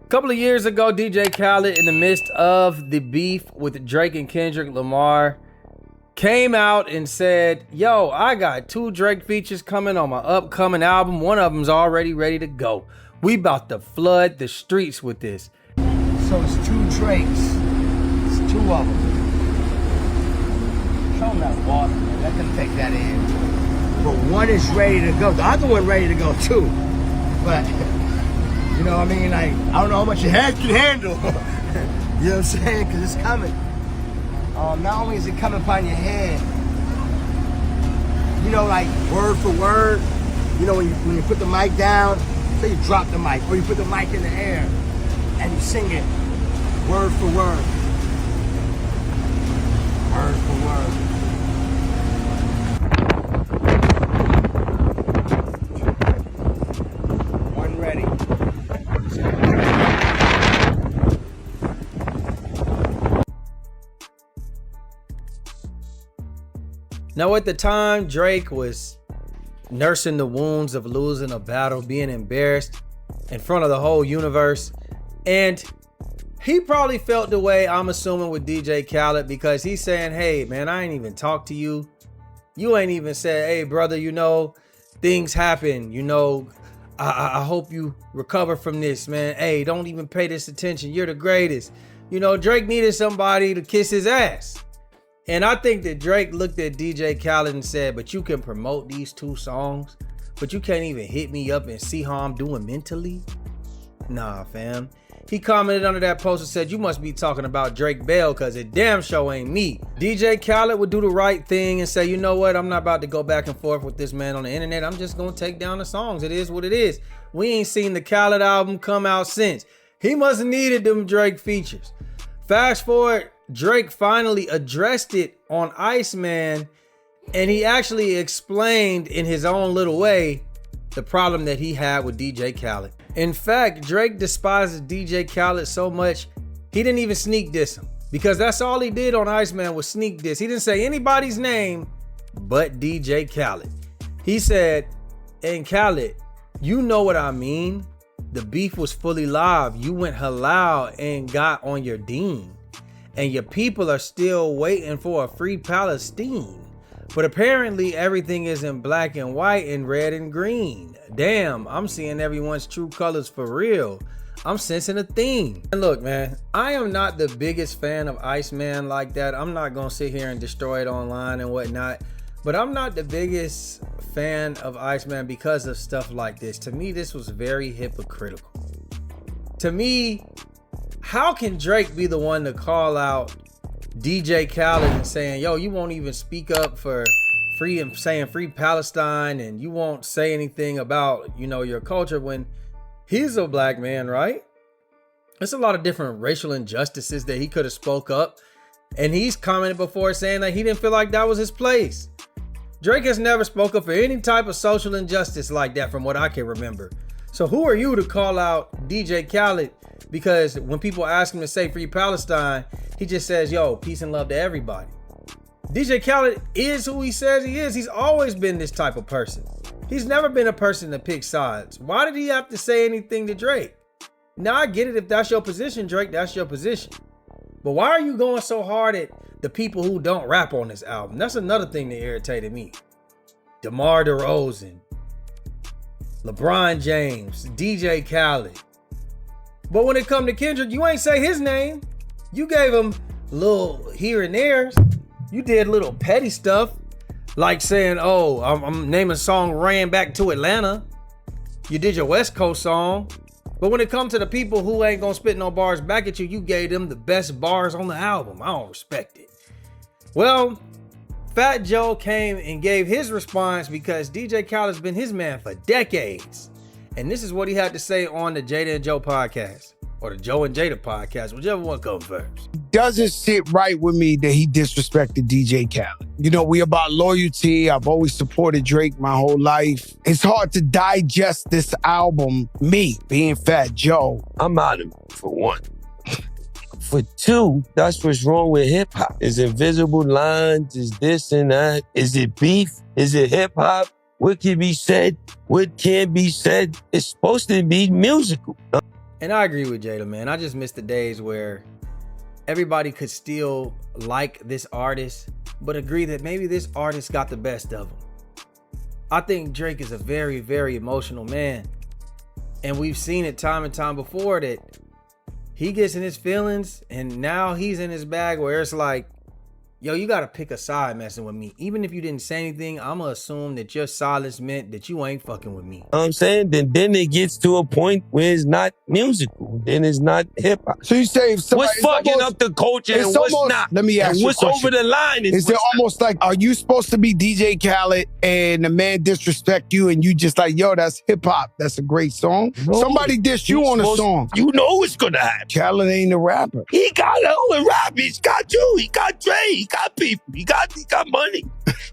A couple of years ago, DJ Khaled, in the midst of the beef with Drake and Kendrick Lamar, came out and said, yo, I got 2 Drake features coming on my upcoming album. One of them's already ready to go. We about to flood the streets with this. So it's 2 Drakes. It's 2 of them. Show them that water, man. Let them take that in. But one is ready to go. The other one ready to go too. But, you know what I mean? Like, I don't know how much your head can handle. You know what I'm saying? Because it's coming. Not only is it coming upon your head, you know, like word for word, you know, when you put the mic down, say you drop the mic, or you put the mic in the air, and you sing it word for word. Word for word. One ready. Now, at the time, Drake was nursing the wounds of losing a battle, being embarrassed in front of the whole universe. And he probably felt the way I'm assuming with DJ Khaled, because he's saying, hey, man, I ain't even talked to you. You ain't even said, hey, brother, you know, things happen. You know, I hope you recover from this, man. Hey, don't even pay this attention. You're the greatest. You know, Drake needed somebody to kiss his ass. And I think that Drake looked at DJ Khaled and said, but you can promote these 2 songs, but you can't even hit me up and see how I'm doing mentally? Nah, fam. He commented under that post and said, you must be talking about Drake Bell, because it damn sure ain't me. DJ Khaled would do the right thing and say, you know what? I'm not about to go back and forth with this man on the internet. I'm just going to take down the songs. It is what it is. We ain't seen the Khaled album come out since. He must have needed them Drake features. Fast forward, Drake finally addressed it on ICEMAN, and he actually explained in his own little way the problem that he had with DJ Khaled. In fact, Drake despises DJ Khaled so much, he didn't even sneak diss him, because that's all he did on ICEMAN was sneak diss. He didn't say anybody's name but DJ Khaled. He said, and Khaled, you know what I mean? The beef was fully live. You went halal and got on your deen. And your people are still waiting for a free Palestine. But apparently everything is in black and white and red and green. Damn, I'm seeing everyone's true colors for real. I'm sensing a theme. And look, man, I am not the biggest fan of ICEMAN like that. I'm not gonna sit here and destroy it online and whatnot. But I'm not the biggest fan of ICEMAN because of stuff like this. To me, this was very hypocritical. To me, how can Drake be the one to call out DJ Khaled and saying, yo, you won't even speak up for free and saying free Palestine, and you won't say anything about, you know, your culture, when he's a black man, right? There's a lot of different racial injustices that he could have spoke up, and he's commented before saying that he didn't feel like that was his place. Drake has never spoke up for any type of social injustice like that from what I can remember. So who are you to call out DJ Khaled? Because when people ask him to say free Palestine, he just says, yo, peace and love to everybody. DJ Khaled is who he says he is. He's always been this type of person. He's never been a person to pick sides. Why did he have to say anything to Drake? Now, I get it. If that's your position, Drake, that's your position. But why are you going so hard at the people who don't rap on this album? That's another thing that irritated me. DeMar DeRozan, LeBron James, DJ Khaled. But when it come to Kendrick, you ain't say his name. You gave him little here and there. You did little petty stuff, like saying, oh, I'm naming a song Ran Back to Atlanta. You did your West Coast song. But when it comes to the people who ain't gonna spit no bars back at you, you gave them the best bars on the album. I don't respect it. Well, Fat Joe came and gave his response because DJ Khaled's been his man for decades. And this is what he had to say on the Jada and Joe podcast, or the Joe and Jada podcast, whichever one comes first. Doesn't sit right with me that he disrespected DJ Khaled. You know, we about loyalty. I've always supported Drake my whole life. It's hard to digest this album, me being Fat Joe. I'm out of it, for one. For two, that's what's wrong with hip hop. Is invisible lines? Is this and that? Is it beef? Is it hip hop? What can be said? What can't be said? It's supposed to be musical. And I agree with Jada, man. I just miss the days where everybody could still like this artist, but agree that maybe this artist got the best of them. I think Drake is a very, very emotional man. And we've seen it time and time before that he gets in his feelings and now he's in his bag where it's like, yo, you got to pick a side messing with me. Even if you didn't say anything, I'm going to assume that your silence meant that you ain't fucking with me. You know what I'm saying? Then it gets to a point where it's not musical. Then it's not hip hop. So you say if somebody, What's fucking up the culture and what's not? Let me ask and you a what's question. over the line Is it almost like, are you supposed to be DJ Khaled and the man disrespect you and you just like, yo, that's hip hop. That's a great song. No, Somebody dissed you on a song. You know what's gonna happen. Khaled ain't a rapper. He got a rap. He's got you. He got Dre. He got people. He got money.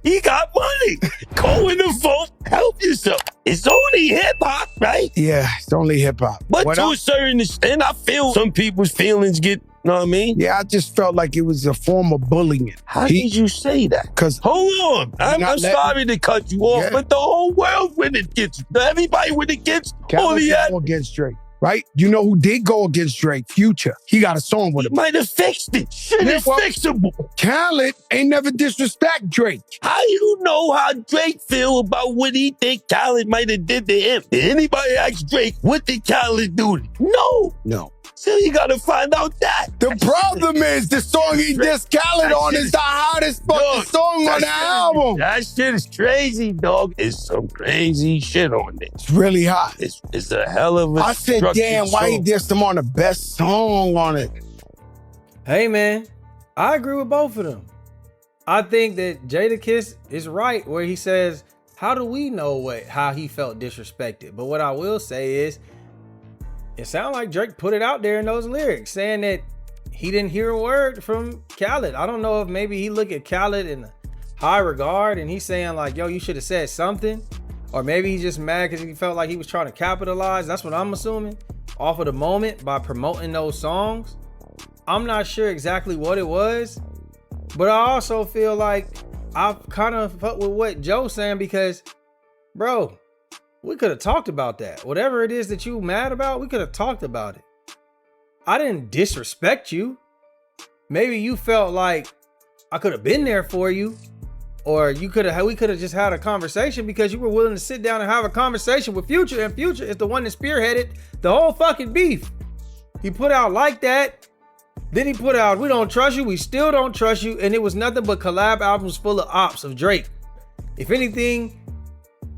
He got money. Go in the vote. Help yourself. It's only hip hop, right? Yeah, it's only hip hop. But to a certain extent, I feel some people's feelings get, you know what I mean? Yeah, I just felt like it was a form of bullying. How did you say that? Because hold on. I'm sorry to cut you off, but the whole world when it gets, everybody when it gets, Khaled go against Drake. Right? You know who did go against Drake? Future. He got a song with him. He might have fixed it. Shit is fixable. Khaled ain't never disrespect Drake. How you know how Drake feel about what he think Khaled might have did to him? Did anybody ask Drake, what did Khaled do to him? No. So you gotta find out that. The problem is the song he dissed Khaled on is the hottest fucking song on the album. That shit is crazy, dog. It's some crazy shit on it. It's really hot. It's a hell of a I said, damn, why he dissed him on the best song on it? Hey, man, I agree with both of them. I think that Jadakiss is right where he says, how do we know how he felt disrespected? But what I will say is, it sounds like Drake put it out there in those lyrics saying that he didn't hear a word from Khaled. I don't know if maybe he look at Khaled in high regard and he's saying like, yo, you should have said something. Or maybe he's just mad because he felt like he was trying to capitalize. That's what I'm assuming. Off of the moment by promoting those songs. I'm not sure exactly what it was. But I also feel like I've kind of fucked with what Joe's saying because, bro, we could have talked about that. Whatever it is that you mad about, we could have talked about it. I didn't disrespect you. Maybe you felt like I could have been there for you, or we could have just had a conversation because you were willing to sit down and have a conversation with Future, and Future is the one that spearheaded the whole fucking beef. He put out Like That. Then he put out We Don't Trust You, We Still Don't Trust You, and it was nothing but collab albums full of ops of Drake. If anything,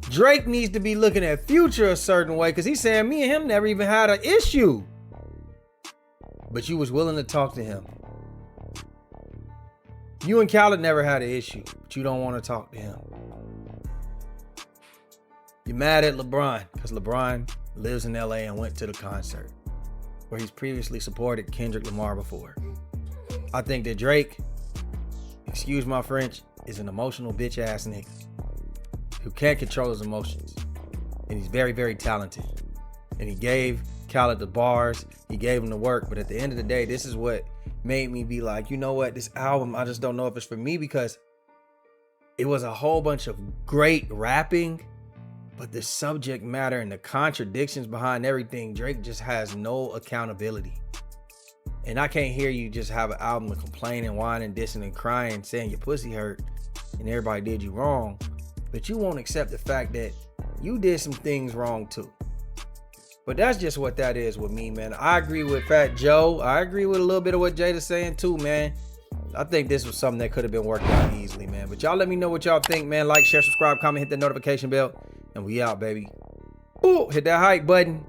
Drake needs to be looking at Future a certain way because he's saying me and him never even had an issue. But you was willing to talk to him. You and Khaled never had an issue, but you don't want to talk to him. You're mad at LeBron because LeBron lives in LA and went to the concert where he's previously supported Kendrick Lamar before. I think that Drake, excuse my French, is an emotional bitch ass nigga who can't control his emotions. And he's very, very talented. And he gave Khaled the bars, he gave him the work, but at the end of the day, this is what made me be like, you know what, this album, I just don't know if it's for me because it was a whole bunch of great rapping, but the subject matter and the contradictions behind everything, Drake just has no accountability. And I can't hear you just have an album of complaining, whining, dissing, and crying, saying your pussy hurt and everybody did you wrong, but you won't accept the fact that you did some things wrong too. But that's just what that is with me, man. I agree with Fat Joe. I agree with a little bit of what Jada's saying too, man. I think this was something that could have been worked out easily, man. But y'all let me know what y'all think, man. Like, share, subscribe, comment, hit the notification bell, and we out, baby. Ooh, hit that hype button.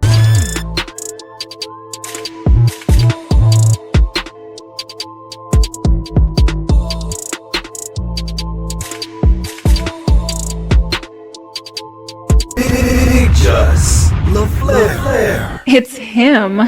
ICEMAN. It's him.